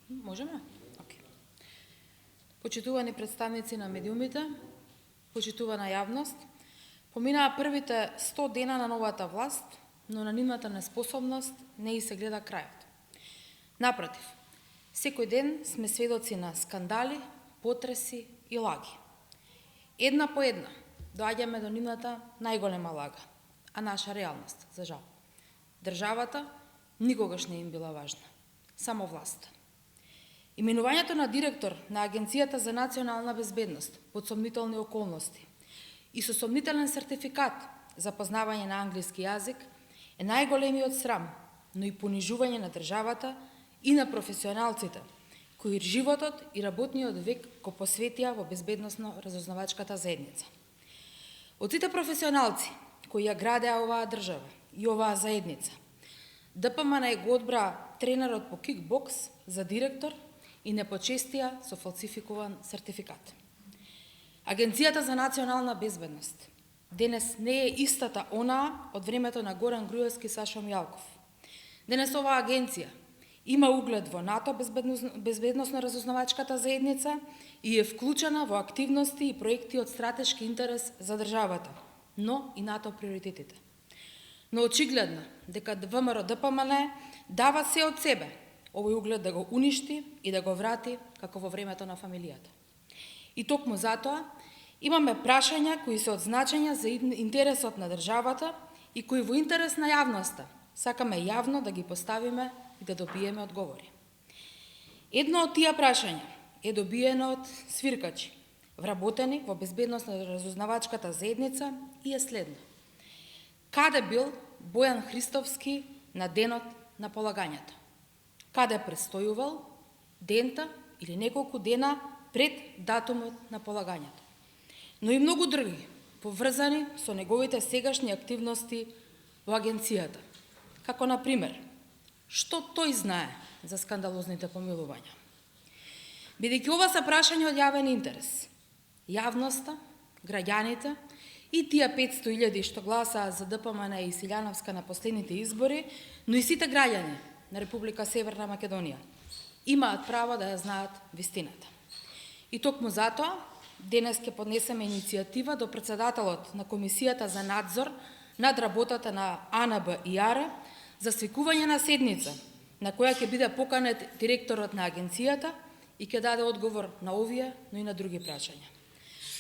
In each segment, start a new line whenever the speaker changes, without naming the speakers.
Можеме? Океј. Почитувани представници на медиумите, почитувана јавност, поминаа првите 100 дена на новата власт, но на нивната неспособност не и се гледа крајот. Напротив, секој ден сме сведоци на скандали, потреси и лаги. Една по една доаѓаме до нивната најголема лага, а наша реалност, за жал. Државата никогаш не им била важна, само власта. Именувањето на директор на Агенцијата за национална безбедност под сомнителни околности и со сомнителен сертификат за познавање на англиски јазик е најголемиот срам, но и понижување на државата и на професионалците, кои животот и работниот век го посветија во безбедносно-разузнавачката заедница. Од сите професионалци кои ја градеа оваа држава и оваа заедница, ДПМН го одбра тренерот по кикбокс за директор и не почестија со фалсификуван сертификат. Агенцијата за национална безбедност денес не е истата онаа од времето на Горан Груевски и Сашо Мијалков. Денес оваа агенција има углед во НАТО безбедносно-разузнавачката заедница и е вклучена во активности и проекти од стратешки интерес за државата, но и НАТО приоритетите. Но очигледно дека ВМРО ДПМН дава се од себе овој углед да го уништи и да го врати како во времето на фамилијата. И токму затоа имаме прашања кои се од значење за интересот на државата и кои во интерес на јавноста сакаме јавно да ги поставиме и да добиеме одговори. Едно од тие прашања е добиено од свиркачи, вработени во безбедносно-разузнавачката заедница и е следно. Каде бил Бојан Христовски на денот на полагањето? Каде престојувал дента или неколку дена пред датумот на полагањето? Но и многу други, поврзани со неговите сегашни активности во агенцијата. Како, например, што тој знае за скандалозните помилувања? Бидејќи ова се прашања од јавен интерес, јавноста, граѓаните и тие 500.000 што гласаа за ДПМН и Силјановска на последните избори, но и сите граѓани на Република Северна Македонија имаат право да ја знаат вистината. И токму затоа, денес ќе поднесеме иницијатива до председателот на Комисијата за надзор над работата на АНБ и АР за свикување на седница на која ќе биде поканет директорот на агенцијата и ќе даде одговор на овие, но и на други прашања.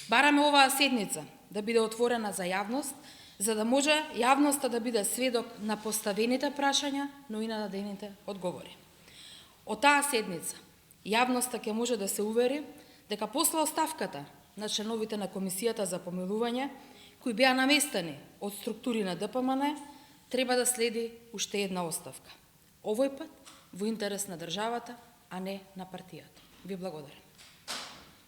Бараме оваа седница да биде отворена за јавност, за да може јавноста да биде сведок на поставените прашања, но и на дадените одговори. Од таа седница јавноста ќе може да се увери дека после оставката на членовите на Комисијата за помилување, кои беа наместени од структури на ДПМН, треба да следи уште една оставка. Овој пат во интерес на државата, а не на партијата. Ви благодарам.